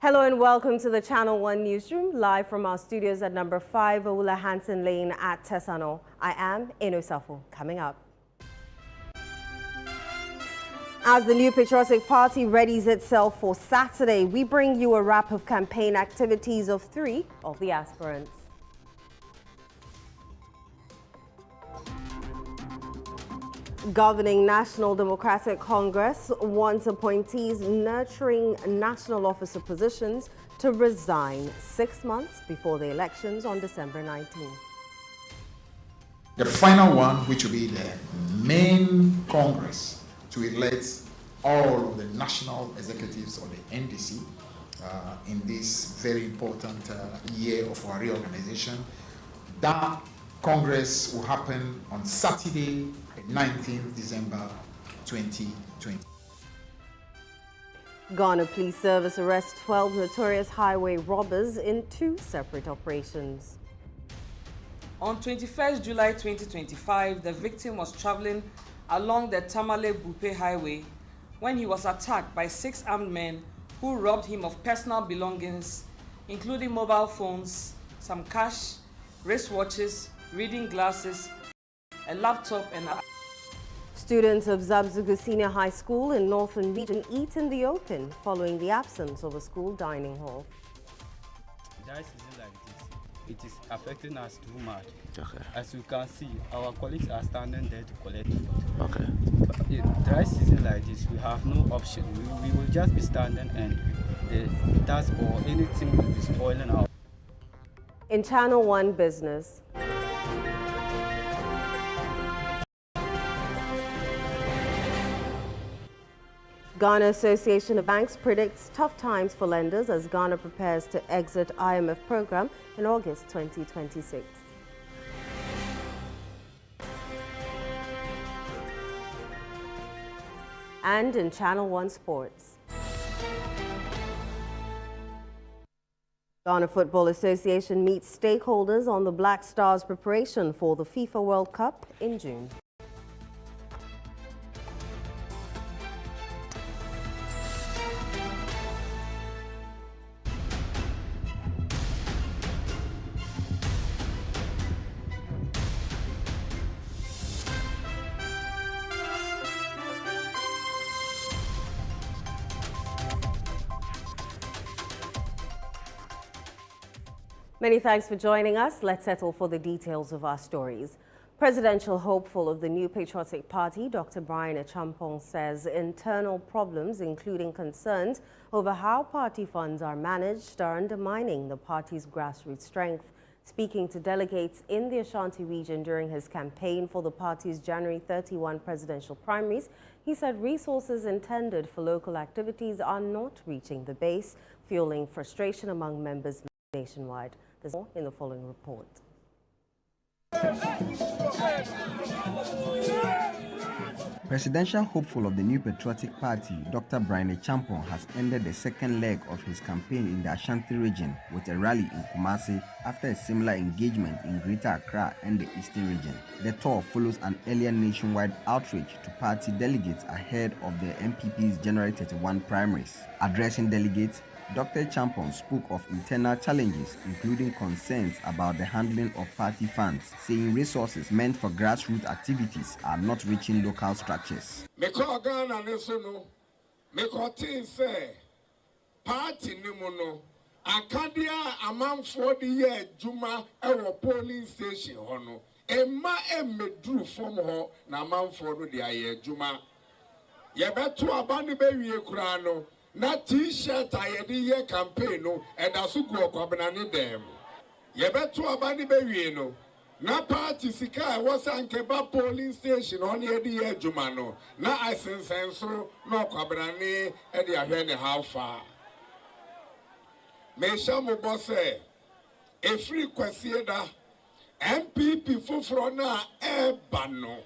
Hello and welcome to the Channel 1 Newsroom, live from our studios at number 5 Ola Hansen Lane at Tesano. I am Eno Safo. Coming up. As the New Patriotic Party readies itself for Saturday, we bring you a wrap of campaign activities of 3 of the aspirants. Governing National Democratic Congress wants appointees nurturing national officer positions to resign 6 months before the elections on December 19. The final one, which will be the main Congress to elect all of the national executives of the NDC in this very important year of our reorganization. That Congress will happen on Saturday, the 19th December 2020. Ghana Police Service arrests 12 notorious highway robbers in 2 separate operations. On 21st July 2025, the victim was traveling along the Tamale-Bupe highway when he was attacked by 6 armed men who robbed him of personal belongings, including mobile phones, some cash, wristwatches, reading glasses, a laptop, and Students of Zabzugu Senior High School in Northern Region eat in the open following the absence of a school dining hall. Dry season like this, it is affecting us too much. Okay. As you can see, our colleagues are standing there to collect food. Okay. But in dry season like this, we have no option. We will just be standing and the dust or anything will be spoiling our. In Channel 1 Business. Ghana Association of Banks predicts tough times for lenders as Ghana prepares to exit IMF program in August 2026. And in Channel 1 Sports. Ghana Football Association meets stakeholders on the Black Stars' preparation for the FIFA World Cup in June. Many thanks for joining us. Let's settle for the details of our stories. Presidential hopeful of the New Patriotic Party, Dr. Brian Achampong, says internal problems, including concerns over how party funds are managed, are undermining the party's grassroots strength. Speaking to delegates in the Ashanti region during his campaign for the party's January 31 presidential primaries, he said resources intended for local activities are not reaching the base, fueling frustration among members nationwide. There's more in the following report. Presidential hopeful of the New Patriotic Party, Dr. Brian Achampong, has ended the second leg of his campaign in the Ashanti region with a rally in Kumasi after a similar engagement in Greater Accra and the Eastern region. The tour follows an earlier nationwide outreach to party delegates ahead of the MPP's January 31 primaries. Addressing delegates, Dr. Achampong spoke of internal challenges, including concerns about the handling of party funds, saying resources meant for grassroots activities are not reaching local structures. Akadia among 40 years, Juma, our polling station, Hono, Emma Emedru from her, Naman for the Aye Juma. Yebetu abani baby krano. Na t-shirt ayedi ye campaign no edasugu okwabana dem yebeto abani bewie no na party sika wasankeba polling station on yedi ye adwuma no na asensenso na okwabana ne ede ahwe ne how far me shamo bosse e free kwasie da MPP foforo na eba no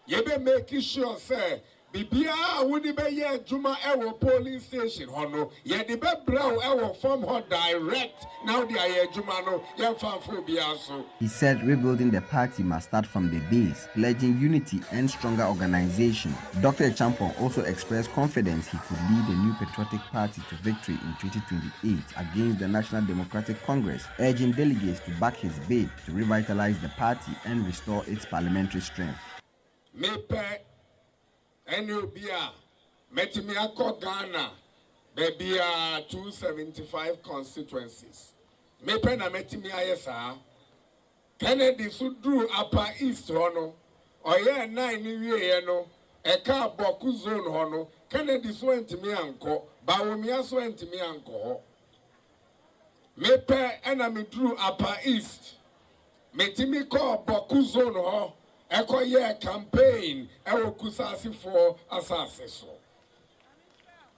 yebe make sure say Bibia wudi be ye juma ewo polling station hono ye de be brow ewo from her direct now the aye juma no ye fanfo bia so. He said rebuilding the party must start from the base, pledging unity and stronger organization. Dr. Champong also expressed confidence he could lead the New Patriotic Party to victory in 2028 against the National Democratic Congress, urging delegates to back his bid to revitalize the party and restore its parliamentary strength. Mepe Enubia Metimia Ghana Bebia 275 constituencies. Mepe na Metimia yesa Kennedy Sudru Upper East Hono Oye 9 Niwie no Eka Boku Zone Hono Kennedy so entimi anko Bawumia so entimi anko Mepe ena midru Upper East Metimi ko Boku Zone ho Eko ye campaign ewo kusasi for asase so.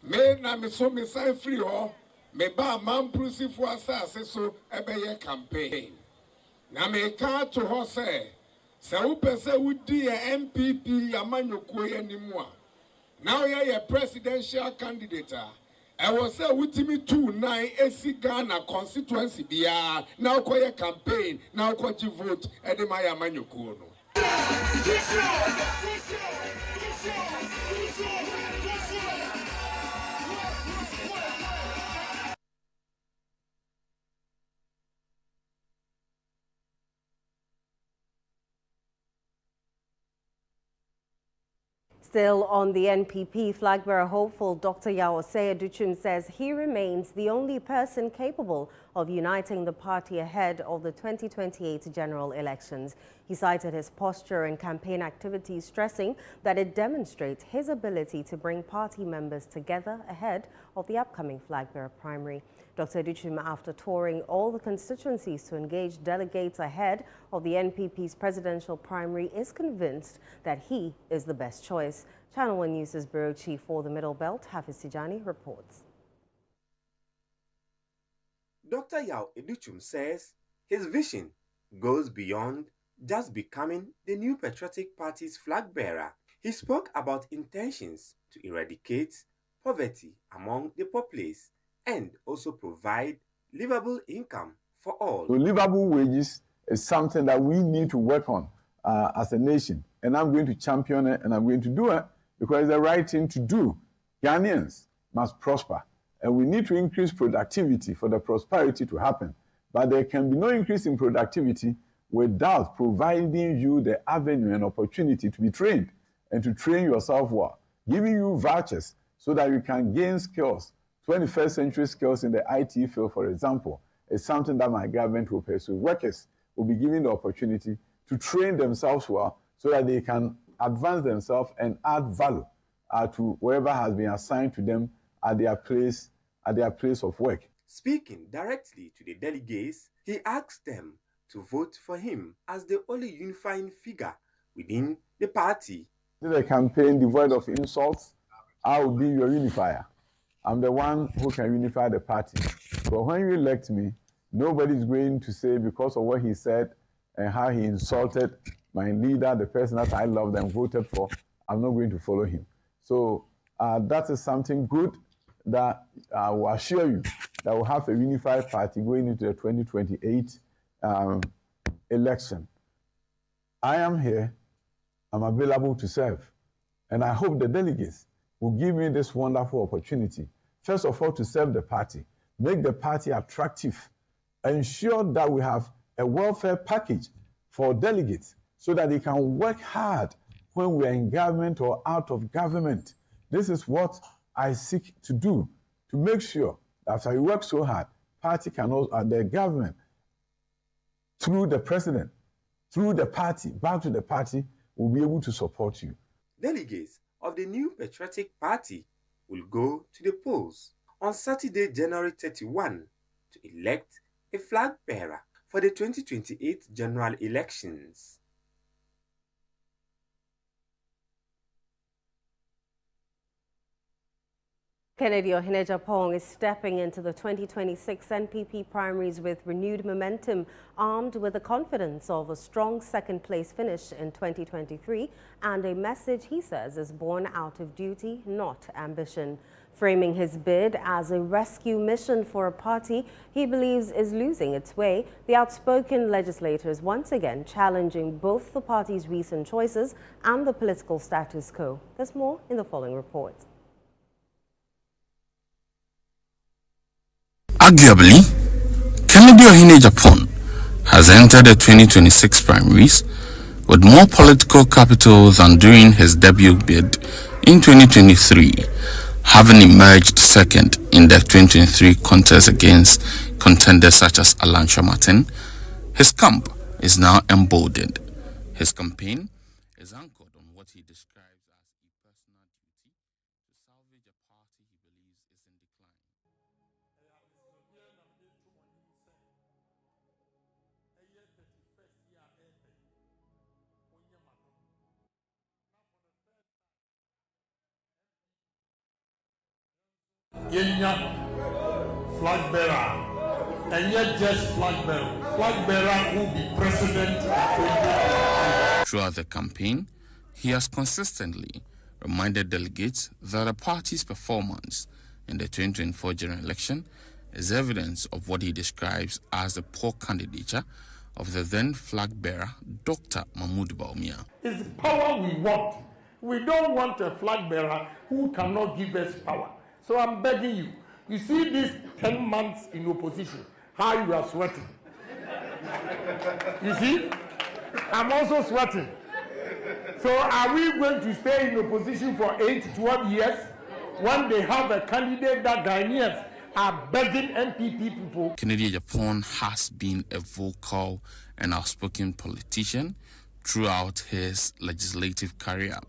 Me na me so me sign free ho me ba mamprusi for asase so ebe ye campaign. Na me ka to ho se wo pese wudi ye MPP amanyokuo ye nimu a. Now ye presidential candidate a. Ewo se wutimi 29 esi Ghana constituency bia na ko ye campaign na ko ji vote e de ma ya amanyokuo no. Still on the NPP, flag bearer hopeful Dr. Yaosei Aduchim says he remains the only person capable of uniting the party ahead of the 2028 general elections. He cited his posture and campaign activities, stressing that it demonstrates his ability to bring party members together ahead of the upcoming flag bearer primary. Dr. Aduchim, after touring all the constituencies to engage delegates ahead of the NPP's presidential primary, is convinced that he is the best choice. Channel 1 News' Bureau Chief for the Middle Belt, Hafiz Tijani, reports. Dr. Yao Aduchim says his vision goes beyond just becoming the New Patriotic Party's flag bearer. He spoke about intentions to eradicate poverty among the populace and also provide livable income for all. So livable wages is something that we need to work on as a nation. And I'm going to champion it, and I'm going to do it because it's the right thing to do. Ghanaians must prosper, and we need to increase productivity for the prosperity to happen. But there can be no increase in productivity without providing you the avenue and opportunity to be trained and to train yourself well, giving you vouchers so that you can gain skills. 21st century skills in the IT field, for example, is something that my government will pursue. Workers will be given the opportunity to train themselves well so that they can advance themselves and add value to wherever has been assigned to them at their place of work. Speaking directly to the delegates, he asked them to vote for him as the only unifying figure within the party. In a campaign devoid of insults, I will be your unifier. I'm the one who can unify the party. But when you elect me, nobody's going to say because of what he said and how he insulted my leader, the person that I loved and voted for, I'm not going to follow him. So that is something good that I will assure you that we'll have a unified party going into the 2028 election. I am here. I'm available to serve. And I hope the delegates will give me this wonderful opportunity, first of all, to serve the party, make the party attractive, ensure that we have a welfare package for delegates so that they can work hard when we're in government or out of government. This is what I seek to do, to make sure that after you work so hard, party can also, the government, through the president, through the party, back to the party, will be able to support you. Delegates of the New Patriotic Party will go to the polls on Saturday, January 31 to elect a flag bearer for the 2028 general elections. Kennedy Ohinejapong is stepping into the 2026 NPP primaries with renewed momentum, armed with the confidence of a strong second-place finish in 2023 and a message he says is born out of duty, not ambition. Framing his bid as a rescue mission for a party he believes is losing its way, the outspoken legislator is once again challenging both the party's recent choices and the political status quo. There's more in the following report. Arguably, Kennedy Ohinejapong has entered the 2026 primaries with more political capital than during his debut bid in 2023, having emerged second in the 2023 contest against contenders such as Alan Martin. His camp is now emboldened. His campaign is anchored on what he describes as a personal duty to salvage a party he believes is in decline. Flag bearer, and yet just flag bearer. Flag bearer will be president. Throughout the campaign, he has consistently reminded delegates that the party's performance in the 2024 general election is evidence of what he describes as the poor candidature of the then flag bearer, Dr. Mahmoud Bawumia. It's power we want. We don't want a flag bearer who cannot give us power. So I'm begging you. You see these 10 months in opposition, how you are sweating. You see? I'm also sweating. So are we going to stay in opposition for 8 to 12 years when they have a candidate that Ghanaians are begging NPP people? Kennedy Ohinejapong has been a vocal and outspoken politician throughout his legislative career,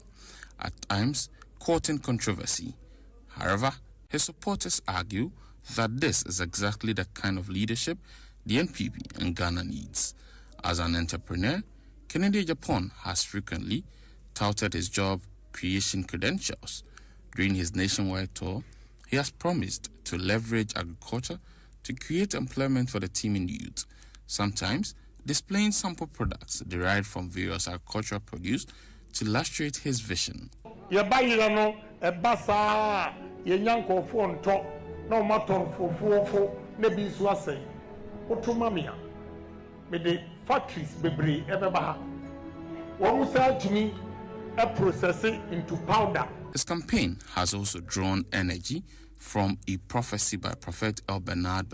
at times courting controversy. However, his supporters argue that this is exactly the kind of leadership the NPP in Ghana needs. As an entrepreneur, Kennedy Ohinejapong has frequently touted his job creation credentials. During his nationwide tour, he has promised to leverage agriculture to create employment for the teeming youth, sometimes displaying sample products derived from various agricultural produce to illustrate his vision. Factories bebre ebebaha. One sell to me a processing into powder. His campaign has also drawn energy from a prophecy by Prophet El Bernard,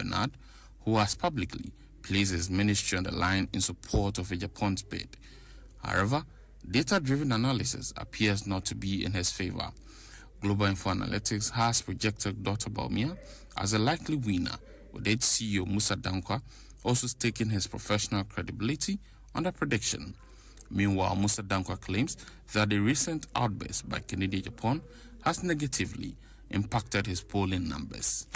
who has publicly placed his ministry on the line in support of Japong's bid. However, data-driven analysis appears not to be in his favor. Global Info Analytics has projected Dr. Bawumia as a likely winner, with its CEO Musa Dankwa also staking his professional credibility on the prediction. Meanwhile, Musa Dankwa claims that the recent outburst by Kennedy Ohinejapong has negatively impacted his polling numbers.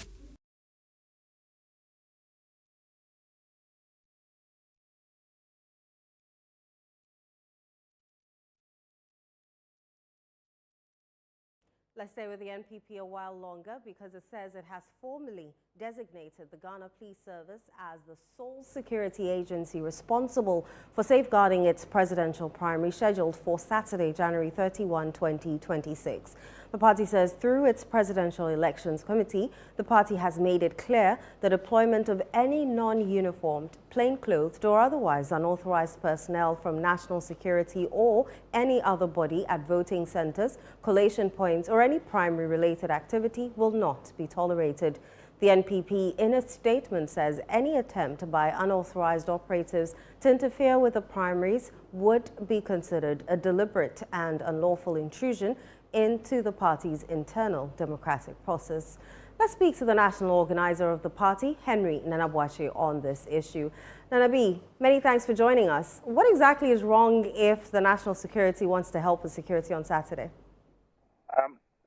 Let's stay with the NPP a while longer because it says it has formally designated the Ghana Police Service as the sole security agency responsible for safeguarding its presidential primary scheduled for Saturday, January 31, 2026. The party says through its Presidential Elections Committee, the party has made it clear the deployment of any non-uniformed, plainclothed or otherwise unauthorized personnel from national security or any other body at voting centers, collation points or any primary-related activity will not be tolerated. The NPP, in a statement, says any attempt by unauthorized operatives to interfere with the primaries would be considered a deliberate and unlawful intrusion into the party's internal democratic process. Let's speak to the national organizer of the party, Henry Nanabuache, on this issue. Nanabi, many thanks for joining us. What exactly is wrong if the national security wants to help with security on Saturday?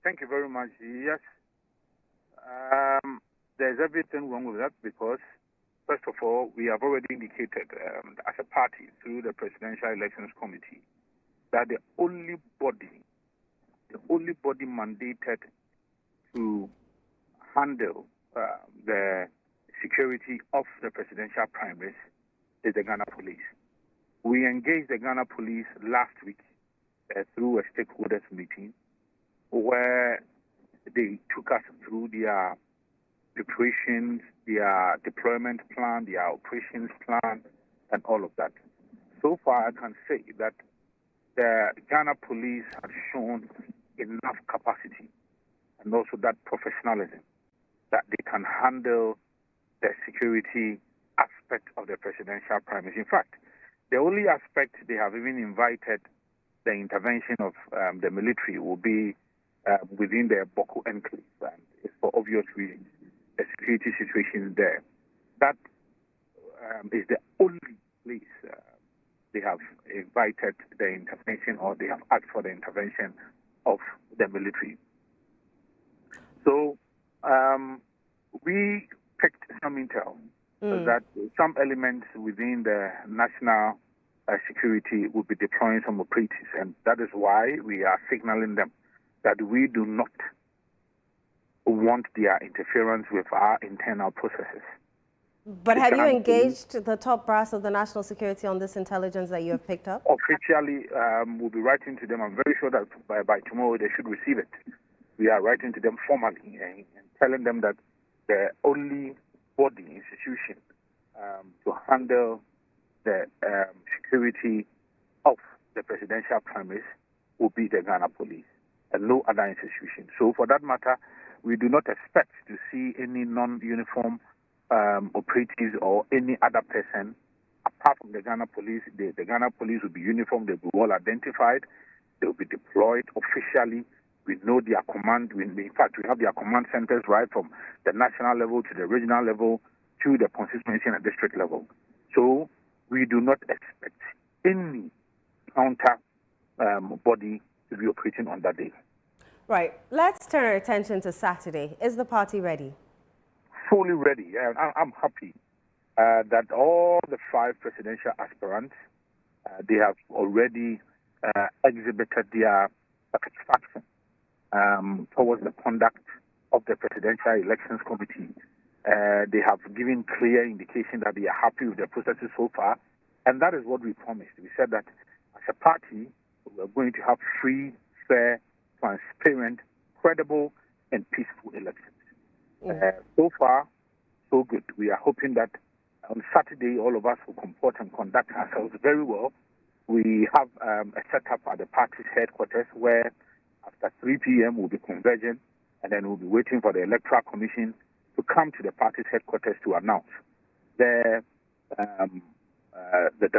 Thank you very much. Yes, there's everything wrong with that because, first of all, we have already indicated as a party through the Presidential Elections Committee that the only body mandated to handle the security of the presidential primaries is the Ghana Police. We engaged the Ghana Police last week through a stakeholders meeting where they took us through their preparations, their deployment plan, their operations plan, and all of that. So far, I can say that the Ghana Police have shown enough capacity and also that professionalism that they can handle the security aspect of the presidential primaries. In fact, the only aspect they have even invited the intervention of the military will be within the Boko enclave, and it's for obvious reasons. The security situation there. That is the only place they have invited the intervention, or they have asked for the intervention of the military. So we picked some intel that some elements within the national security will be deploying some operatives, and that is why we are signaling them that we do not want their interference with our internal processes. But have you engaged the top brass of the national security on this intelligence that you have picked up? Officially, we'll be writing to them. I'm very sure that by tomorrow they should receive it. We are writing to them formally and telling them that the only body, institution, to handle the security of the presidential primaries will be the Ghana Police and no other institution. So for that matter, we do not expect to see any non-uniform operatives or any other person apart from the Ghana Police. The Ghana Police will be uniformed, they'll be well identified, they'll be deployed officially. We know their command. In fact, we have their command centers right from the national level to the regional level to the constituency and district level. So we do not expect any counter body to be operating on that day. Right. Let's turn our attention to Saturday. Is the party ready? Fully ready. I'm happy that all the 5 presidential aspirants, they have already exhibited their satisfaction towards the conduct of the Presidential Elections Committee. They have given clear indication that they are happy with the processes so far, and that is what we promised. We said that as a party, we are going to have free, fair, transparent, credible, and peaceful elections. So far, so good. We are hoping that on Saturday, all of us will comport and conduct ourselves very well. We have a setup at the party's headquarters where after 3 p.m. we'll be converging, and then we'll be waiting for the Electoral Commission to come to the party's headquarters to announce the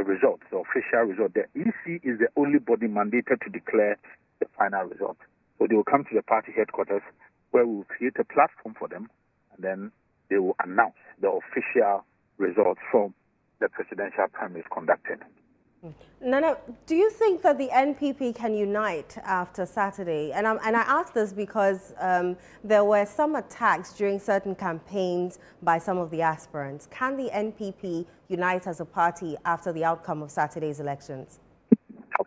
results, the official result. The EC is the only body mandated to declare the final result. So they will come to the party headquarters where we will create a platform for them, and then they will announce the official results from the presidential primaries conducted. Nana, do you think that the NPP can unite after Saturday? And I ask this because there were some attacks during certain campaigns by some of the aspirants. Can the NPP unite as a party after the outcome of Saturday's elections?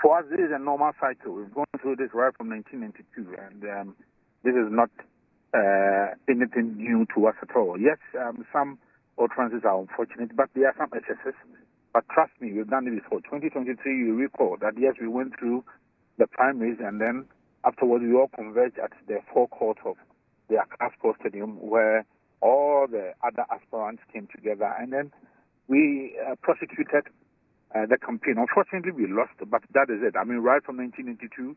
For us, this is a normal cycle. We've gone through this right from 1992, and this is not anything new to us at all. Yes, some utterances are unfortunate, but there are some excesses. But trust me, we've done it before. 2023, you recall that, yes, we went through the primaries, and then afterwards we all converged at the forecourt of the Accra Sports Stadium, where all the other aspirants came together, and then we prosecuted the campaign. Unfortunately, we lost, but that is it. I mean, right from 1992,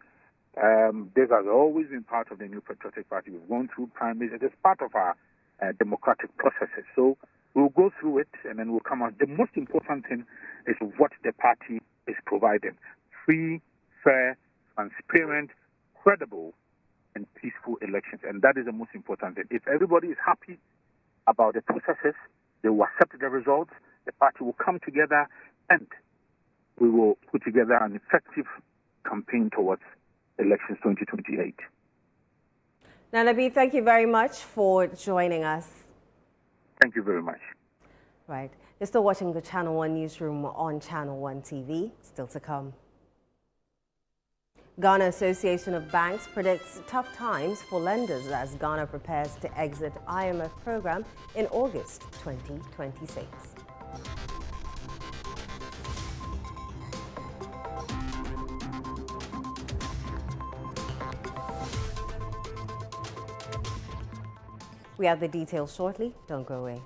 this has always been part of the New Patriotic Party. We've gone through primaries. It is part of our democratic processes. So we'll go through it, and then we'll come out. The most important thing is what the party is providing: free, fair, transparent, credible, and peaceful elections. And that is the most important thing. If everybody is happy about the processes, they will accept the results, the party will come together, and we will put together an effective campaign towards elections 2028. Nana B, thank you very much for joining us. Thank you very much. Right. You're still watching the Channel One Newsroom on Channel One TV. Still to come. Ghana Association of Banks predicts tough times for lenders as Ghana prepares to exit IMF program in August 2026. We have the details shortly. Don't go away.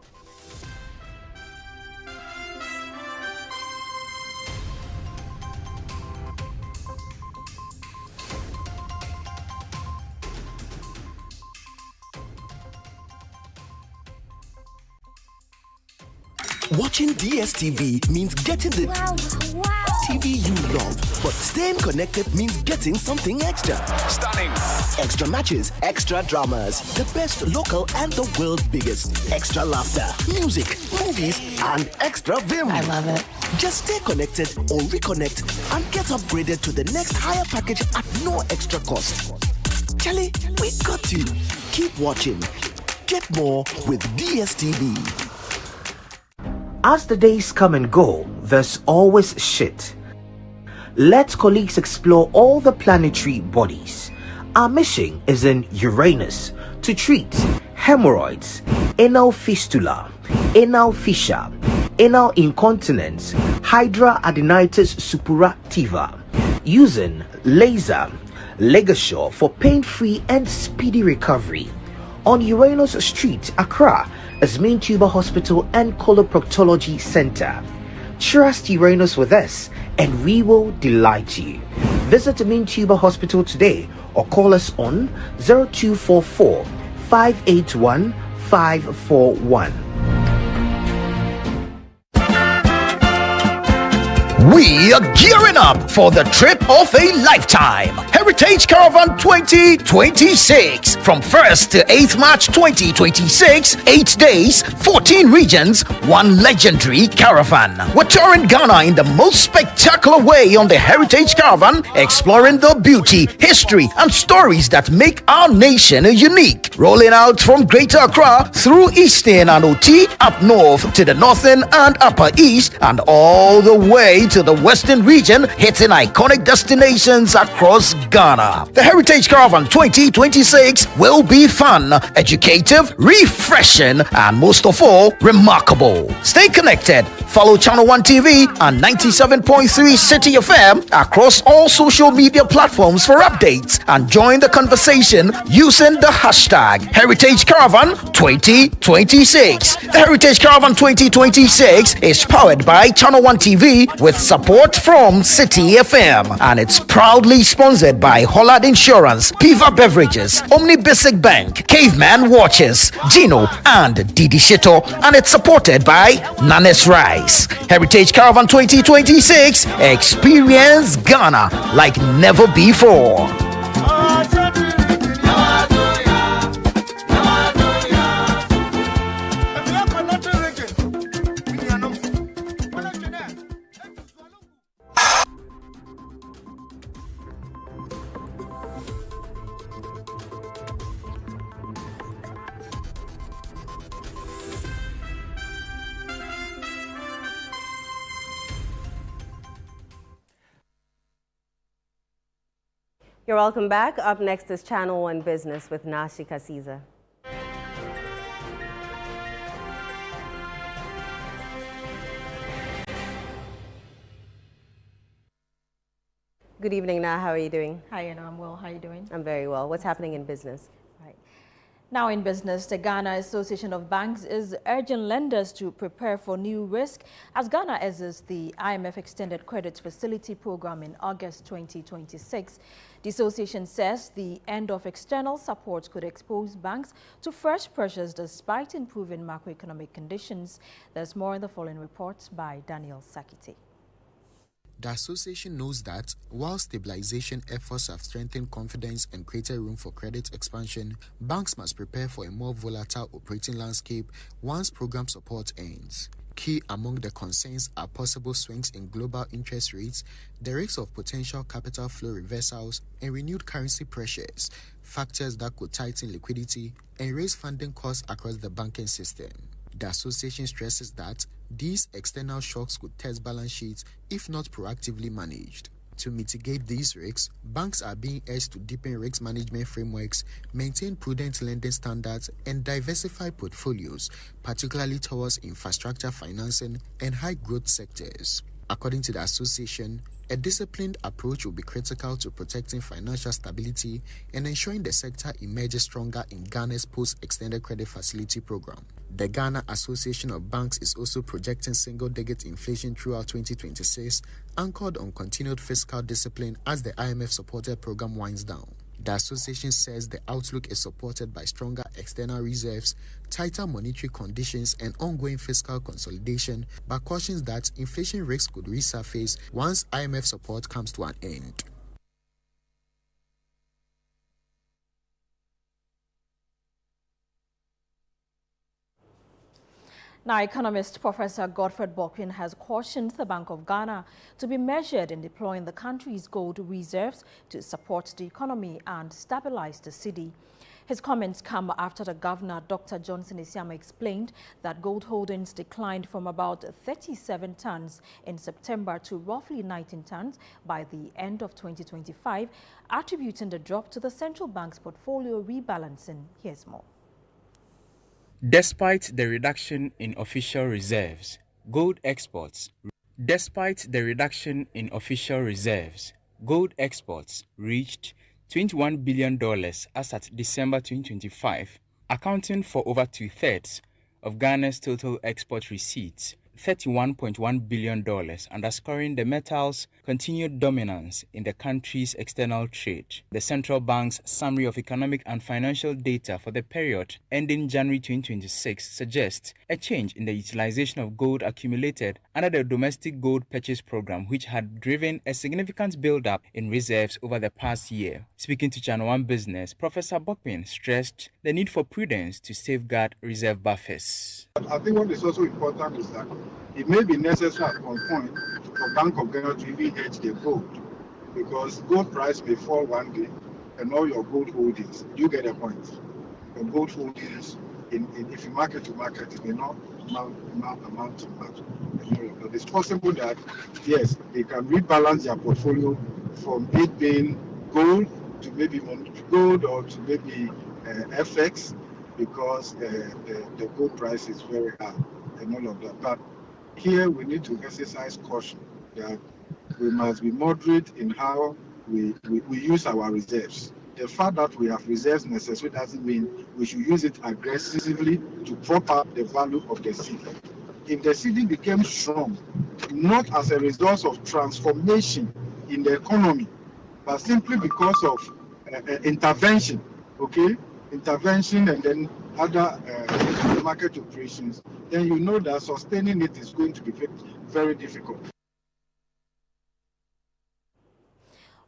Watching DSTV means getting the TV you love, but staying connected means getting something extra. Stunning. Extra matches, extra dramas, the best local and the world's biggest. Extra laughter, music, movies, and extra vim. I love it. Just stay connected or reconnect and get upgraded to the next higher package at no extra cost. Charlie, we got you. Keep watching. Get more with DSTV. As the days come and go, there's always shit. Let colleagues explore all the planetary bodies. Our mission is in Uranus to treat hemorrhoids, anal fistula, anal fissure, anal incontinence, hydradenitis suppurativa, using laser ligature for pain-free and speedy recovery. On Uranus Street, Accra, is Main Tuber Hospital and Coloproctology Center. Trust Uranus with us and we will delight you. Visit Main Tuber Hospital today or call us on 0244 581 541. We are gearing up for the trip of a lifetime. Heritage Caravan 2026. From 1st to 8th March 2026, 8 days, 14 regions, 1 legendary caravan. We're touring Ghana in the most spectacular way on the Heritage Caravan, exploring the beauty, history, and stories that make our nation unique. Rolling out from Greater Accra through Eastern and OT, up north to the Northern and Upper East, and all the way to the Western region, hitting iconic destinations across Ghana. The Heritage Caravan 2026 will be fun, educative, refreshing, and most of all, remarkable. Stay connected. Follow Channel 1 TV and 97.3 City FM across all social media platforms for updates and join the conversation using the hashtag Heritage Caravan 2026. The Heritage Caravan 2026 is powered by Channel 1 TV with support from City FM, and it's proudly sponsored by Hollard Insurance, Piva Beverages, Omni Basic Bank, Caveman Watches, Gino, and Didi Shito, and it's supported by Nanes Rice. Heritage Caravan 2026, experience Ghana like never before. You're welcome back. Up next is Channel 1 Business with Nashi Kasiza. Good evening, Na. How are you doing? Hi, Anna. I'm well. How are you doing? I'm very well. What's happening in business? Right. Now in business, the Ghana Association of Banks is urging lenders to prepare for new risk as Ghana exits the IMF Extended Credit Facility Program in August 2026. The association says the end of external support could expose banks to fresh pressures despite improving macroeconomic conditions. There's more in the following report by Daniel Sakite. The association knows that while stabilization efforts have strengthened confidence and created room for credit expansion, banks must prepare for a more volatile operating landscape once program support ends. Key among the concerns are possible swings in global interest rates, the risk of potential capital flow reversals, and renewed currency pressures, factors that could tighten liquidity and raise funding costs across the banking system. The association stresses that these external shocks could test balance sheets if not proactively managed. To mitigate these risks, banks are being urged to deepen risk management frameworks, maintain prudent lending standards, and diversify portfolios, particularly towards infrastructure financing and high-growth sectors. According to the association, a disciplined approach will be critical to protecting financial stability and ensuring the sector emerges stronger in Ghana's post-extended credit facility program. The Ghana Association of Banks is also projecting single-digit inflation throughout 2026, anchored on continued fiscal discipline as the IMF-supported program winds down. The association says the outlook is supported by stronger external reserves, tighter monetary conditions, and ongoing fiscal consolidation, but cautions that inflation risks could resurface once IMF support comes to an end. Now, economist Professor Godfred Bokwin has cautioned the Bank of Ghana to be measured in deploying the country's gold reserves to support the economy and stabilize the cedi. His comments come after the governor, Dr. Johnson Isiama, explained that gold holdings declined from about 37 tons in September to roughly 19 tons by the end of 2025, attributing the drop to the central bank's portfolio rebalancing. Here's more. Despite the reduction in official reserves, gold exports reached $21 billion as at December 2025, accounting for over two-thirds of Ghana's total export receipts, $31.1 billion, underscoring the metal's continued dominance in the country's external trade. The central bank's summary of economic and financial data for the period ending January 2026 suggests a change in the utilization of gold accumulated under the domestic gold purchase program, which had driven a significant build-up in reserves over the past year. Speaking to Channel One Business, Professor Bokwin stressed the need for prudence to safeguard reserve buffers. I think what is also important is that it may be necessary at one point for Bank of Ghana to even hedge their gold, because gold price may fall one day and all your gold holdings, you get a point. Your gold holdings, if you market to market, it may not amount to much. But it's possible that, yes, they can rebalance their portfolio from it being gold to maybe gold or to maybe FX, because the gold price is very high and all of that. But here we need to exercise caution that we must be moderate in how we use our reserves. The fact that we have reserves necessary doesn't mean we should use it aggressively to prop up the value of the cedi. If the cedi became strong, not as a result of transformation in the economy, but simply because of intervention, intervention and then other market operations, then you know that sustaining it is going to be very difficult.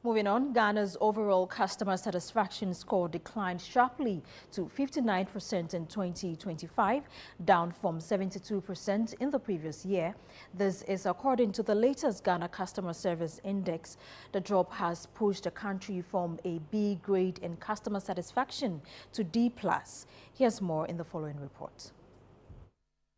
Moving on, Ghana's overall customer satisfaction score declined sharply to 59% in 2025, down from 72% in the previous year. This is according to the latest Ghana Customer Service Index. The drop has pushed the country from a B grade in customer satisfaction to D+. Here's more in the following report.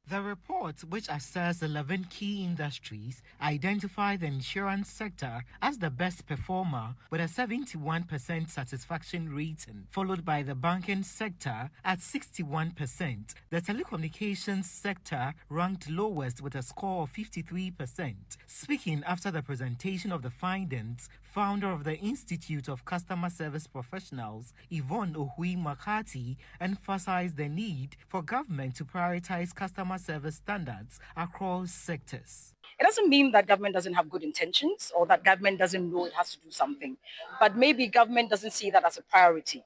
The report, which assesses 11 key industries, identified the insurance sector as the best performer with a 71% satisfaction rating, followed by the banking sector at 61%. The telecommunications sector ranked lowest with a score of 53%. Speaking after the presentation of the findings, founder of the Institute of Customer Service Professionals, Yvonne Ohui Makati, emphasized the need for government to prioritize customer service standards across sectors. It doesn't mean that government doesn't have good intentions or that government doesn't know it has to do something, but maybe government doesn't see that as a priority.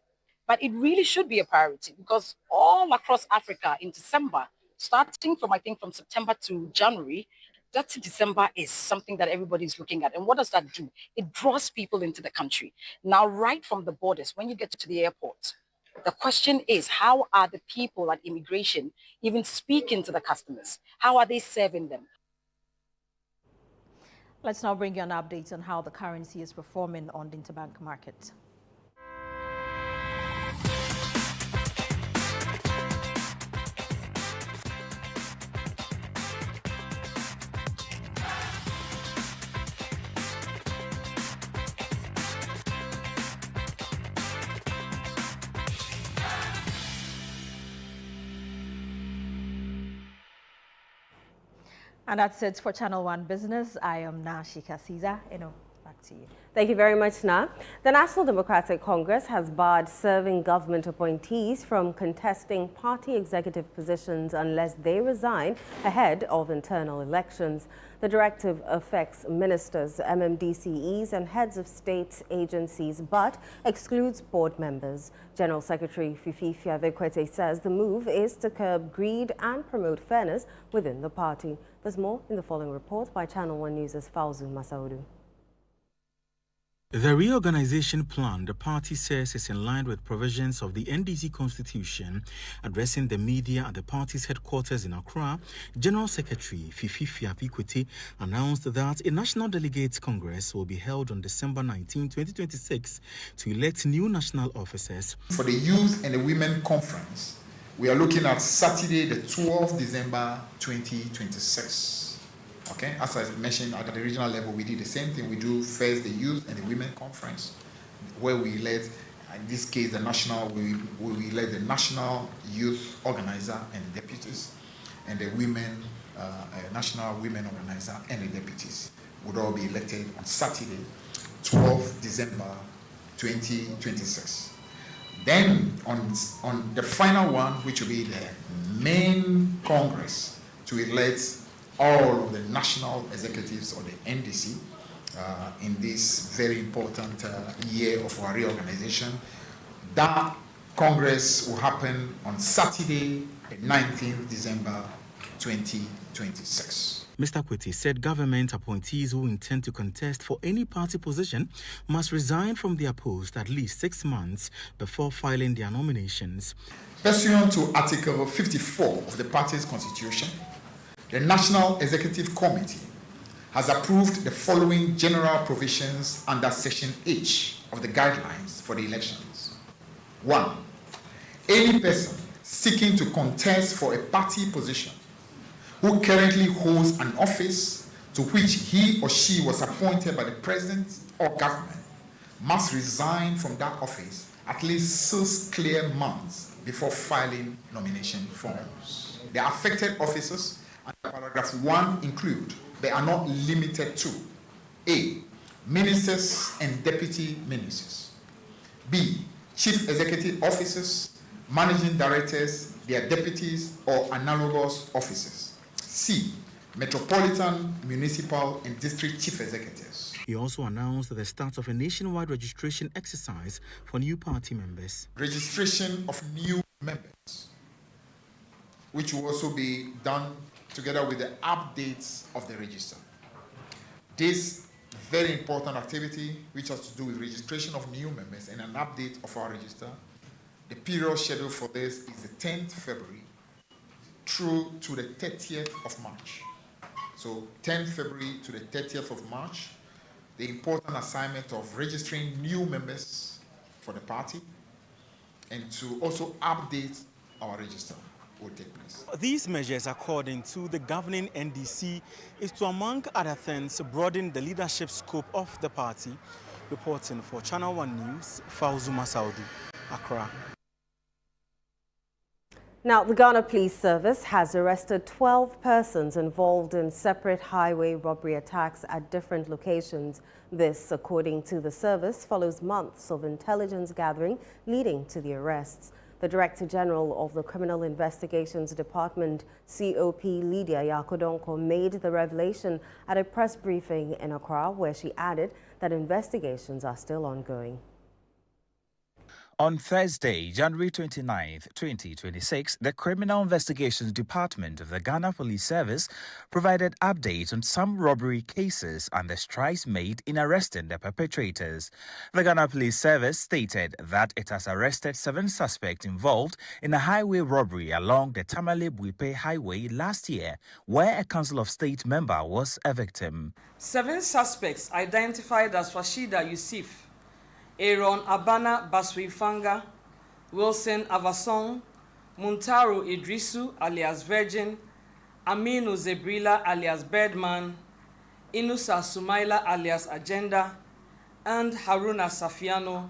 But it really should be a priority, because all across Africa in December, starting from, I think, from September to January, that December is something that everybody's looking at. And what does that do? It draws people into the country. Now, right from the borders, when you get to the airport, the question is, how are the people at immigration even speaking to the customers? How are they serving them? Let's now bring you an update on how the currency is performing on the interbank market. And that's it for Channel 1 Business. I am Nashika Caesar. Back to you. Thank you very much, Na. The National Democratic Congress has barred serving government appointees from contesting party executive positions unless they resign ahead of internal elections. The directive affects ministers, MMDCEs and heads of state agencies, but excludes board members. General Secretary Fifi Fiavekwete says the move is to curb greed and promote fairness within the party. There's more in the following report by Channel 1 News' Fauzu Masaudu. The reorganization plan, the party says, is in line with provisions of the NDC constitution. Addressing the media at the party's headquarters in Accra, General Secretary Fifi Fiavekwete announced that a National Delegates Congress will be held on December 19, 2026 to elect new national officers. For the Youth and the Women Conference, we are looking at Saturday, the 12th December 2026. Okay, as I mentioned, at the regional level, we did the same thing. We do first the Youth and the Women Conference, where we elect, in this case, we elect the National Youth Organizer and deputies, and the National Women Organizer and the deputies would all be elected on Saturday, 12th December 2026. Then, on the final one, which will be the main Congress to elect all of the national executives or the NDC in this very important year of our reorganization. That Congress will happen on Saturday, the 19th December 2026. Mr. Kwete said government appointees who intend to contest for any party position must resign from their post at least 6 months before filing their nominations. Pursuant to Article 54 of the party's constitution, the National Executive Committee has approved the following general provisions under Section H of the guidelines for the elections. 1. Any person seeking to contest for a party position who currently holds an office to which he or she was appointed by the President or government must resign from that office at least 6 clear months before filing nomination forms. The affected officers under paragraph 1 include, they are not limited to: A. Ministers and deputy ministers; B. Chief executive officers, managing directors, their deputies, or analogous officers; C. Metropolitan, municipal, and district chief executives. He also announced the start of a nationwide registration exercise for new party members. Registration of new members, which will also be done together with the updates of the register. This very important activity, which has to do with registration of new members and an update of our register, the period scheduled for this is the 10th February through to the 30th of March. So 10th February to the 30th of March, the important assignment of registering new members for the party and to also update our register will take place. These measures, according to the governing NDC, is to, among other things, broaden the leadership scope of the party. Reporting for Channel 1 News, Fauzu Masaudu, Accra. Now, the Ghana Police Service has arrested 12 persons involved in separate highway robbery attacks at different locations. This, according to the service, follows months of intelligence gathering leading to the arrests. The Director General of the Criminal Investigations Department, COP Lydia Yakodonko, made the revelation at a press briefing in Accra, where she added that investigations are still ongoing. On Thursday, January 29, 2026, the Criminal Investigations Department of the Ghana Police Service provided updates on some robbery cases and the strides made in arresting the perpetrators. The Ghana Police Service stated that it has arrested 7 suspects involved in a highway robbery along the Tamale-Buipe Highway last year, where a Council of State member was a victim. 7 suspects identified as Rashida Yusuf, Aaron Abana Baswifanga, Wilson Avasong, Muntaro Idrisu alias Virgin, Aminu Zebrila alias Birdman, Inusa Sumaila alias Agenda, and Haruna Safiano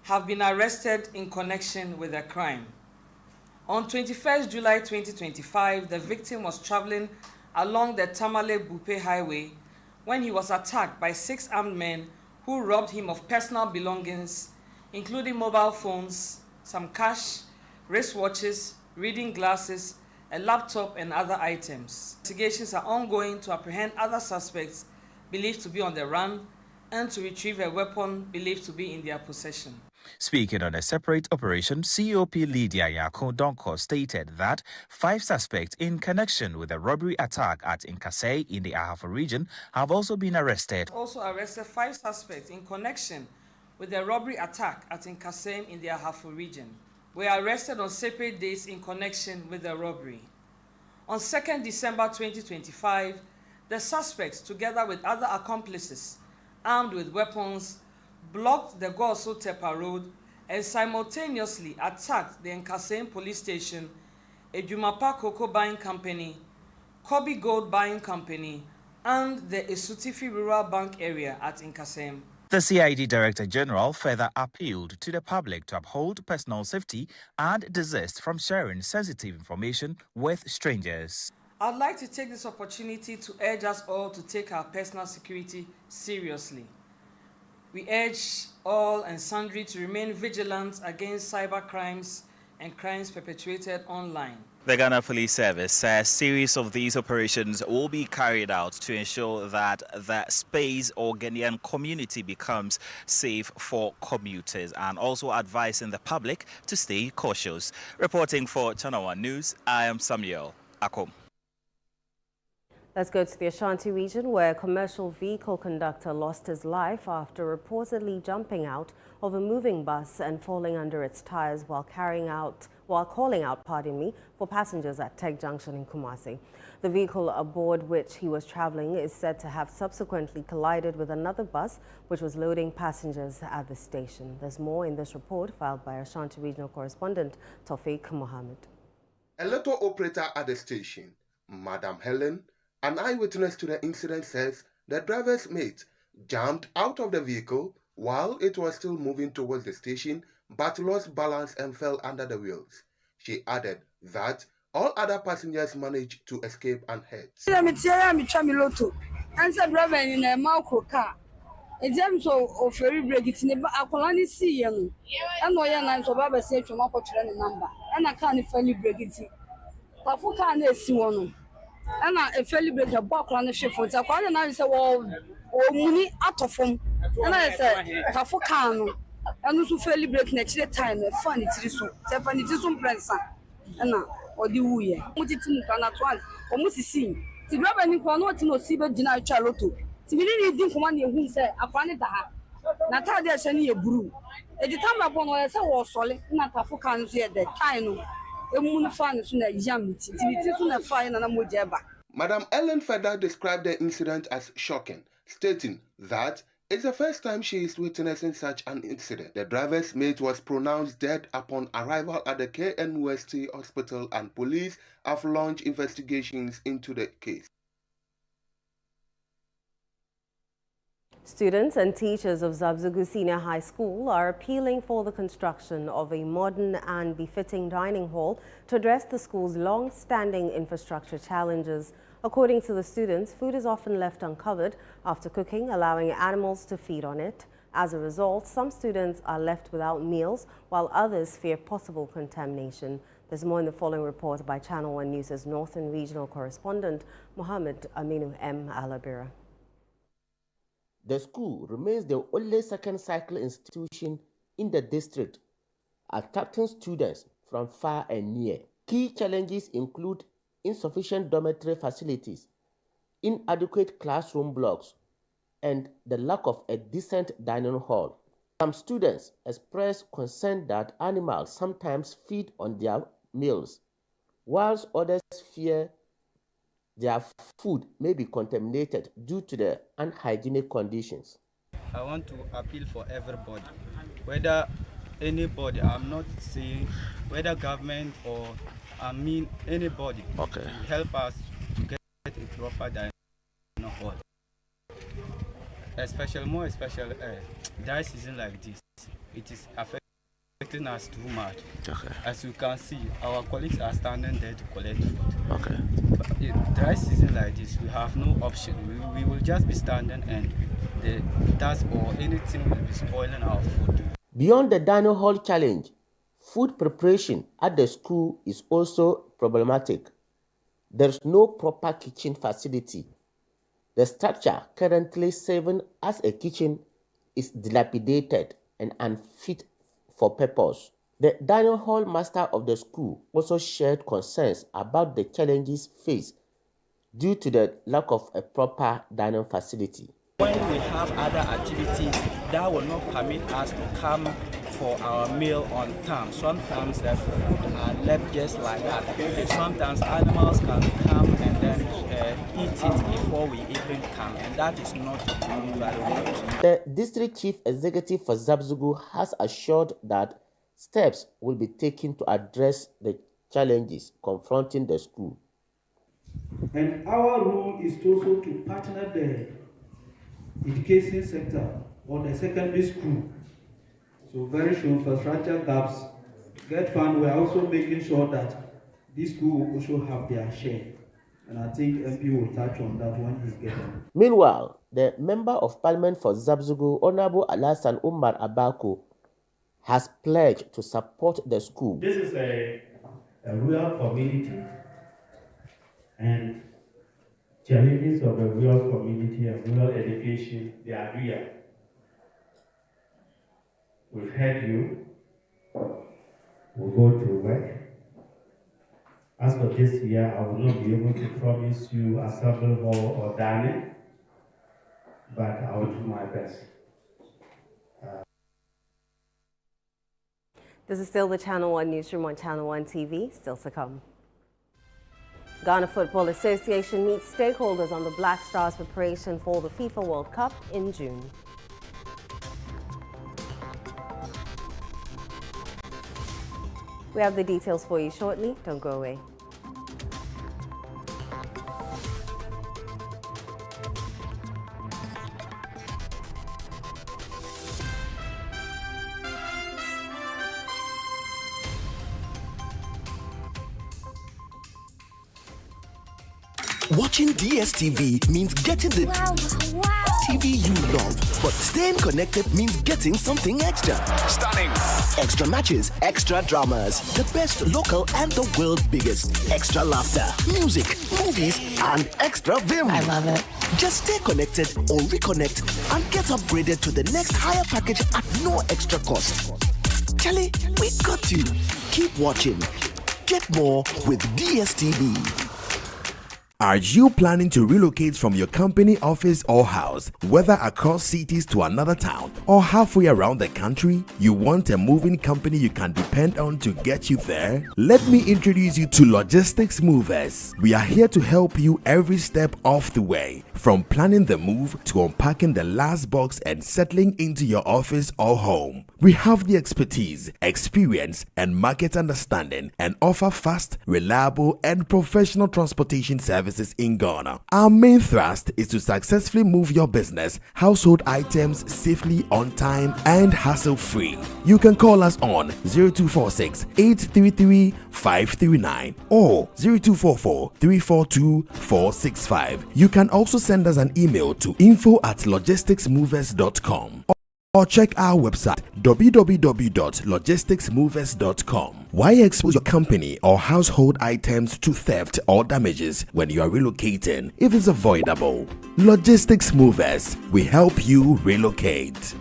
have been arrested in connection with the crime. On 21st July 2025, the victim was traveling along the Tamale-Bupe Highway when he was attacked by 6 armed men who robbed him of personal belongings, including mobile phones, some cash, wristwatches, reading glasses, a laptop, and other items. Investigations are ongoing to apprehend other suspects believed to be on the run and to retrieve a weapon believed to be in their possession. Speaking on a separate operation, COP Lydia Yako Donko stated that 5 suspects in connection with a robbery attack at Nkasai in the Ahafo region have also been arrested. Also arrested 5 suspects in connection with the robbery attack at Nkasai in the Ahafo region. Were arrested on separate days in connection with the robbery. On 2nd December 2025, the suspects, together with other accomplices armed with weapons, blocked the Goso Tepa Road and simultaneously attacked the Nkasai police station, a Jumapa Cocoa Buying Company, Kobe Gold Buying Company, and the Esutifi Rural Bank area at Nkasai. The CID Director General further appealed to the public to uphold personal safety and desist from sharing sensitive information with strangers. I'd like to take this opportunity to urge us all to take our personal security seriously. We urge all and sundry to remain vigilant against cyber crimes and crimes perpetrated online. The Ghana Police Service says a series of these operations will be carried out to ensure that the space or Ghanaian community becomes safe for commuters, and also advising the public to stay cautious. Reporting for Channel 1 News, I am Samuel Akom. Let's go to the Ashanti region, where a commercial vehicle conductor lost his life after reportedly jumping out of a moving bus and falling under its tires while calling out for passengers at Tech Junction in Kumasi. The vehicle aboard which he was traveling is said to have subsequently collided with another bus which was loading passengers at the station. There's more in this report filed by Ashanti regional correspondent Tawfiq Mohammed. A local operator at the station, Madam Helen, an eyewitness to the incident, says the driver's mate jumped out of the vehicle while it was still moving towards the station but lost balance and fell under the wheels. She added that all other passengers managed to escape unhurt. And a fairly break a buck on the ship for the quarter. Now is a wall or money out of him. And I said, Tafocano, and also fairly break next time. A funny tissue, Stephanie Tisum Prensa, and now, or the Wuya. Put it in at once, almost seen. To grab any corner to no Siba Dinah Charlotte. To me, didn't come on your who said, upon it. Natalia Shani a brew. At the time upon what I said was solid, not Tafocano said that I know. Madam Ellen further described the incident as shocking, stating that it's the first time she is witnessing such an incident. The driver's mate was pronounced dead upon arrival at the KNUST hospital, and police have launched investigations into the case. Students and teachers of Zabzugu Senior High School are appealing for the construction of a modern and befitting dining hall to address the school's long-standing infrastructure challenges. According to the students, food is often left uncovered after cooking, allowing animals to feed on it. As a result, some students are left without meals, while others fear possible contamination. There's more in the following report by Channel 1 News' Northern Regional Correspondent Mohammed Aminu M. Alabira. The school remains the only second cycle institution in the district, attracting students from far and near. Key challenges include insufficient dormitory facilities, inadequate classroom blocks, and the lack of a decent dining hall. Some students express concern that animals sometimes feed on their meals, whilst others fear their food may be contaminated due to the unhygienic conditions. I want to appeal for everybody, whether anybody, I'm not saying whether government or anybody, okay, help us to get a proper dining hall. Especially dry season like this, it is affecting affecting us too much. Okay. As you can see, our colleagues are standing there to collect food. Okay. But in dry season like this, we have no option. We will just be standing and the dust or anything will be spoiling our food. Beyond the dining hall challenge, food preparation at the school is also problematic. There's no proper kitchen facility. The structure currently serving as a kitchen is dilapidated and unfit for purpose. The dining hall master of the school also shared concerns about the challenges faced due to the lack of a proper dining facility. When we have other activities, that will not permit us to come for our meal on time. Sometimes the food are left just like that. Sometimes animals can come and then eat it before we even come, and that is not very good. The district chief executive for Zabzugu has assured that steps will be taken to address the challenges confronting the school. And our role is also to partner the education sector or the secondary school. So very soon, infrastructure gaps get found. We are also making sure that this school will also have their share. And I think MP will touch on that when he gets on. Meanwhile, the Member of Parliament for Zabzugu, Honorable Alassane Umar Abako, has pledged to support the school. This is a rural community, and challenges of a rural community and rural education, they are real. We've heard you. We'll go to work. As for this year, I will not be able to promise you Assembly Hall or dining, but I will do my best. This is still the Channel 1 Newsroom on Channel 1 TV, still to come. Ghana Football Association meets stakeholders on the Black Stars preparation for the FIFA World Cup in June. We have the details for you shortly. Don't go away. Watching DSTV means getting the TV you love, but staying connected means getting something extra. Stunning. Extra matches, extra dramas, the best local and the world's biggest. Extra laughter, music, movies, and extra vim. I love it. Just stay connected or reconnect and get upgraded to the next higher package at no extra cost. Charlie, we got you. Keep watching. Get more with DSTV. Are you planning to relocate from your company office or house, whether across cities to another town or halfway around the country? You want a moving company you can depend on to get you there? Let me introduce you to Logistics Movers. We are here to help you every step of the way, from planning the move to unpacking the last box and settling into your office or home. We have the expertise, experience, and market understanding and offer fast, reliable, and professional transportation services in Ghana. Our main thrust is to successfully move your business, household items safely, on time, and hassle-free. You can call us on 0246 833 539 or 0244 342 465. You can also send us an email to info@logisticsmovers.com. or check our website www.logisticsmovers.com. Why expose your company or household items to theft or damages when you are relocating if it's avoidable? Logistics Movers, we help you relocate.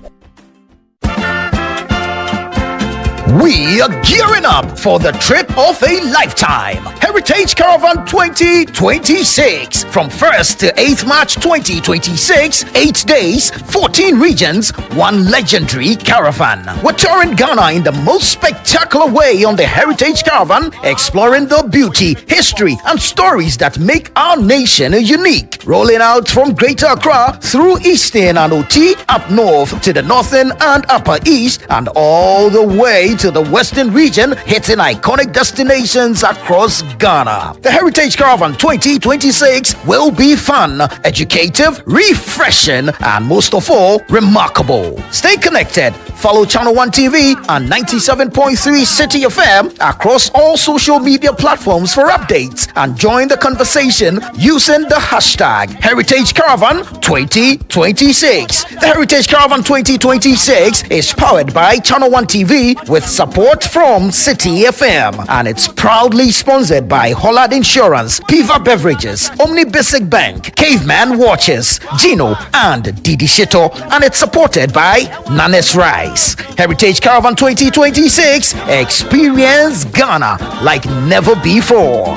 We are gearing up for the trip of a lifetime. Heritage Caravan 2026. From 1st to 8th March 2026, 8 days, 14 regions, 1 legendary caravan. We're touring Ghana in the most spectacular way on the Heritage Caravan, exploring the beauty, history, and stories that make our nation unique. Rolling out from Greater Accra through Eastern and OT, up north to the Northern and Upper East, and all the way to the Western region, hitting iconic destinations across Ghana. The Heritage Caravan 2026 will be fun, educative, refreshing, and most of all, remarkable. Stay connected. Follow Channel 1 TV and 97.3 City FM across all social media platforms for updates and join the conversation using the hashtag Heritage Caravan 2026. The Heritage Caravan 2026 is powered by Channel 1 TV with support from City FM, and it's proudly sponsored by Hollard Insurance, Piva Beverages, Omni Basic Bank, Caveman Watches, Gino, and Didi Shito, and it's supported by Nanes Rice. Heritage Caravan 2026, experience Ghana like never before.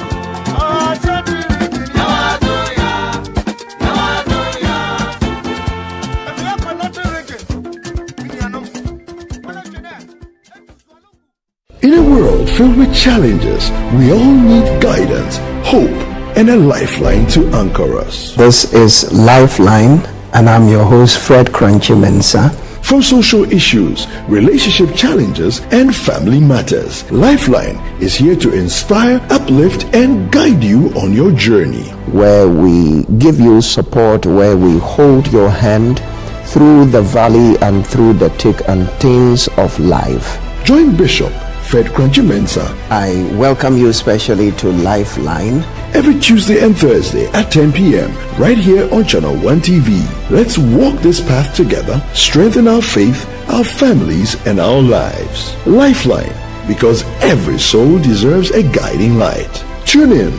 In a world filled with challenges, we all need guidance, hope, and a lifeline to anchor us. This is Lifeline, and I'm your host, Fred Crunchy Mensa. From social issues, relationship challenges, and family matters, Lifeline is here to inspire, uplift, and guide you on your journey. Where we give you support, where we hold your hand through the valley and through the thick and thins of life. Join Bishop Fred Crunchy Mensa. I welcome you especially to Lifeline. Every Tuesday and Thursday at 10 p.m. right here on Channel 1 TV. Let's walk this path together, strengthen our faith, our families, and our lives. Lifeline, because every soul deserves a guiding light. Tune in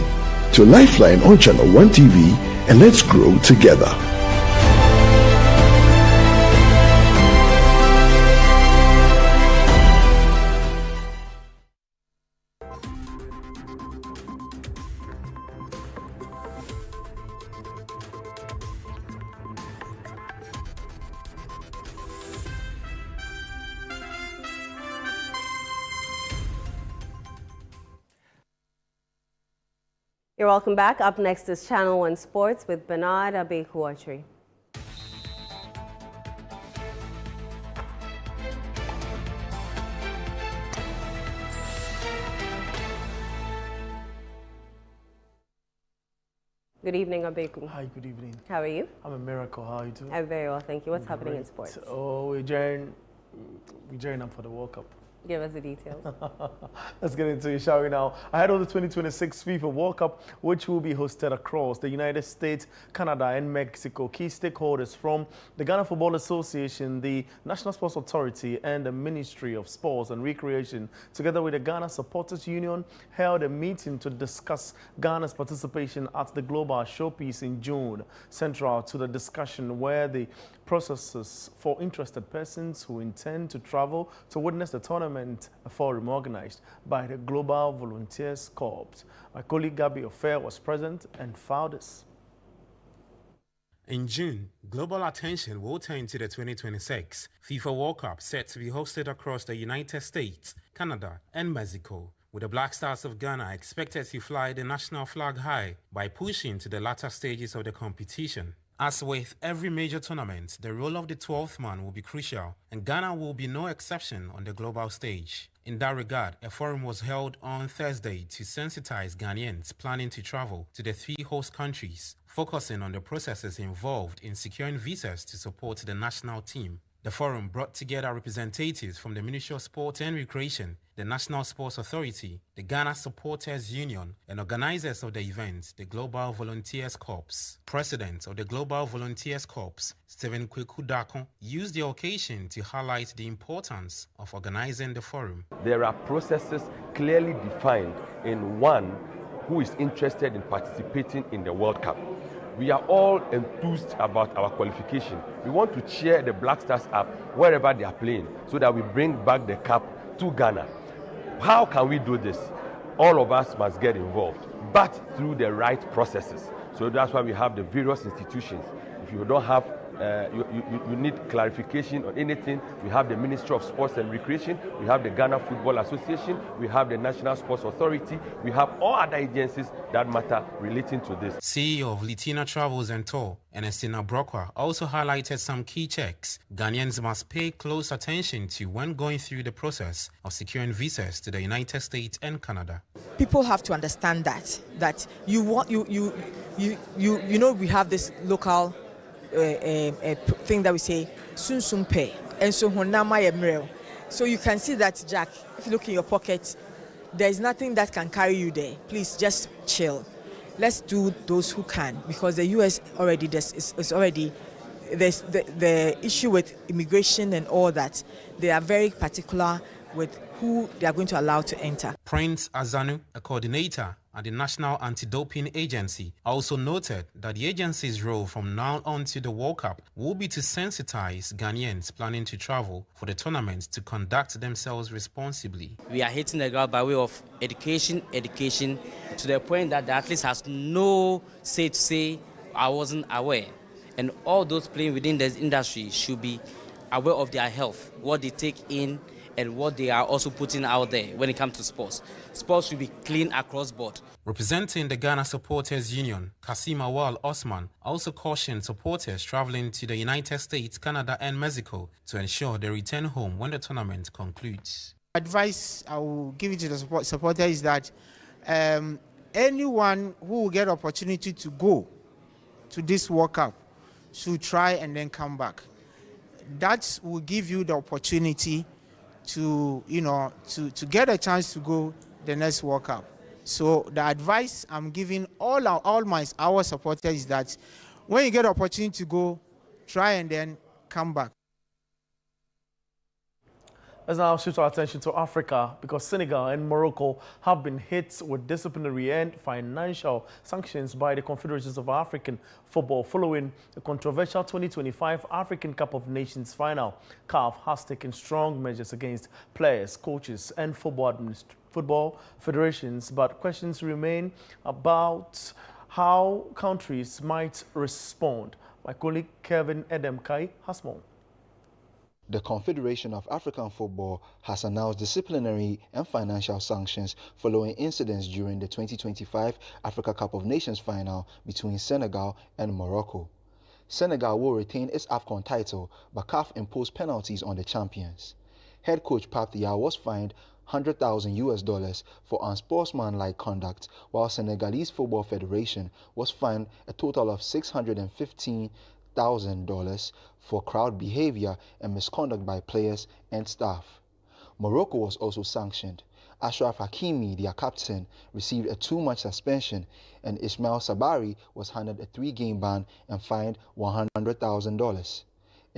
to Lifeline on Channel 1 TV and let's grow together. You're welcome back. Up next is Channel 1 Sports with Bernard Abekwatri. Good evening, Abeku. Hi, good evening. How are you? I'm a miracle. How are you doing? I'm very well, thank you. What's happening in sports? Oh, we're gearing up for the World Cup. Give us the details. Let's get into it, shall we now? Ahead of the 2026 FIFA World Cup, which will be hosted across the United States, Canada, and Mexico, key stakeholders from the Ghana Football Association, the National Sports Authority, and the Ministry of Sports and Recreation, together with the Ghana Supporters Union, held a meeting to discuss Ghana's participation at the Global Showpiece in June. Central to the discussion were the processes for interested persons who intend to travel to witness the tournament, a forum organized by the Global Volunteers Corps. My colleague Gabby Ofer was present and filed this. In June, global attention will turn to the 2026 FIFA World Cup set to be hosted across the United States, Canada, and Mexico, with the Black Stars of Ghana expected to fly the national flag high by pushing to the latter stages of the competition. As with every major tournament, the role of the 12th man will be crucial, and Ghana will be no exception on the global stage. In that regard, a forum was held on Thursday to sensitize Ghanaians planning to travel to the three host countries, focusing on the processes involved in securing visas to support the national team. The forum brought together representatives from the Ministry of Sport and Recreation, the National Sports Authority, the Ghana Supporters Union, and organizers of the event, the Global Volunteers Corps. President of the Global Volunteers Corps, Stephen Kweku Dakon, used the occasion to highlight the importance of organizing the forum. There are processes clearly defined in one who is interested in participating in the World Cup. We are all enthused about our qualification. We want to cheer the Black Stars up wherever they are playing so that we bring back the cup to Ghana. How can we do this? All of us must get involved, but through the right processes. So that's why we have the various institutions. If you don't have you need clarification on anything, we have the Ministry of Sports and Recreation, we have the Ghana Football Association, we have the National Sports Authority, we have all other agencies that matter relating to this. CEO of Litina Travels and Tour, Ernestina Brockwell, also highlighted some key checks Ghanaians must pay close attention to when going through the process of securing visas to the United States and Canada. People have to understand that you know we have this local thing that we say soon pay, and so so you can see that, Jack, if you look in your pocket, there is nothing that can carry you there. Please just chill. Let's do those who can, because the US already is already there's the issue with immigration and all that. They are very particular with who they are going to allow to enter. Prince Azanu, a coordinator at the National Anti-Doping Agency, also noted that the agency's role from now on to the World Cup will be to sensitize Ghanaians planning to travel for the tournament to conduct themselves responsibly. We are hitting the ground by way of education, to the point that the athlete has no say to say, I wasn't aware. And all those playing within the industry should be aware of their health, what they take in, and what they are also putting out there when it comes to sports. Sports should be clean across board. Representing the Ghana Supporters Union, Kasim Awal Osman also cautioned supporters traveling to the United States, Canada and Mexico to ensure they return home when the tournament concludes. Advice I will give it to the supporters is that anyone who will get opportunity to go to this World Cup should try and then come back. That will give you the opportunity to get a chance to go the next World Cup. So the advice I'm giving our supporters is that when you get an opportunity to go, try and then come back. Let's now shift our attention to Africa, because Senegal and Morocco have been hit with disciplinary and financial sanctions by the Confederations of African Football following the controversial 2025 African Cup of Nations final. CAF has taken strong measures against players, coaches and football federations, but questions remain about how countries might respond. My colleague Kevin Edemkai has more. The Confederation of African Football has announced disciplinary and financial sanctions following incidents during the 2025 Africa Cup of Nations final between Senegal and Morocco. Senegal will retain its AFCON title, but CAF imposed penalties on the champions. Head coach Pape Thiaw was fined $100,000 for unsportsmanlike conduct, while Senegalese Football Federation was fined a total of $615,000 for crowd behavior and misconduct by players and staff. Morocco was also sanctioned. Ashraf Hakimi, their captain, received a 2-match suspension, and Ismail Sabari was handed a 3-game ban and fined $100,000.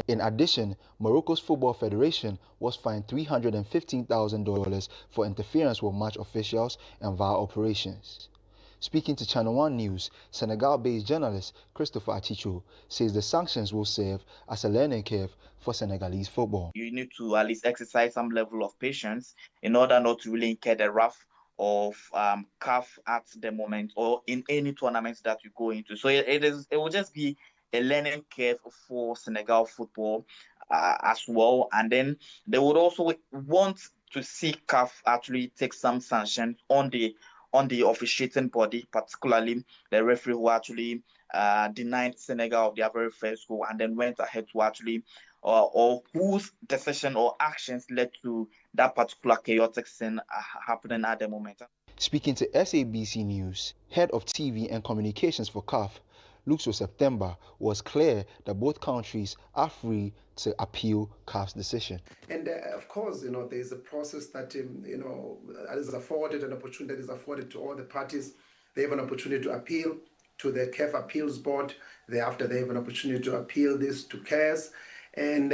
In addition, Morocco's Football Federation was fined $315,000 for interference with match officials and VAR operations. Speaking to Channel One News, Senegal-based journalist Christopher Achicho says the sanctions will serve as a learning curve for Senegalese football. You need to at least exercise some level of patience in order not to really incur the wrath of CAF at the moment or in any tournaments that you go into. So it will just be a learning curve for Senegal football as well. And then they would also want to see CAF actually take some sanctions on the officiating body, particularly the referee who actually denied Senegal of their very first goal and then went ahead to actually, or whose decision or actions led to that particular chaotic scene happening at the moment. Speaking to SABC News, head of TV and communications for CAF, Luxo September, was clear that both countries are free to appeal CAF's decision. And of course, there's a process that, is afforded, an opportunity that is afforded to all the parties. They have an opportunity to appeal to the CAF Appeals Board. Thereafter, they have an opportunity to appeal this to CAS. And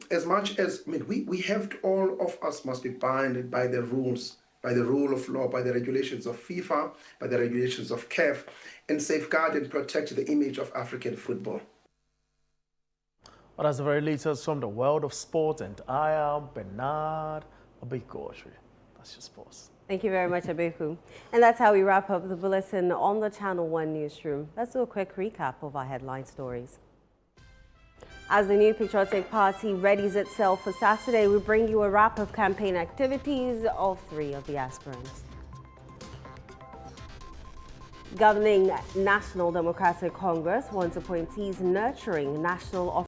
as much as, we have to, all of us must be bound by the rules, by the rule of law, by the regulations of FIFA, by the regulations of CAF, and safeguard and protect the image of African football. Well, that's the very latest from the world of sport, and I am Bernard Abeko. That's your sports. Thank you very much, Abeku. And that's how we wrap up the bulletin on the Channel One Newsroom. Let's do a quick recap of our headline stories. As the New Patriotic Party readies itself for Saturday, we bring you a wrap of campaign activities of 3 of the aspirants. Governing National Democratic Congress wants appointees nurturing national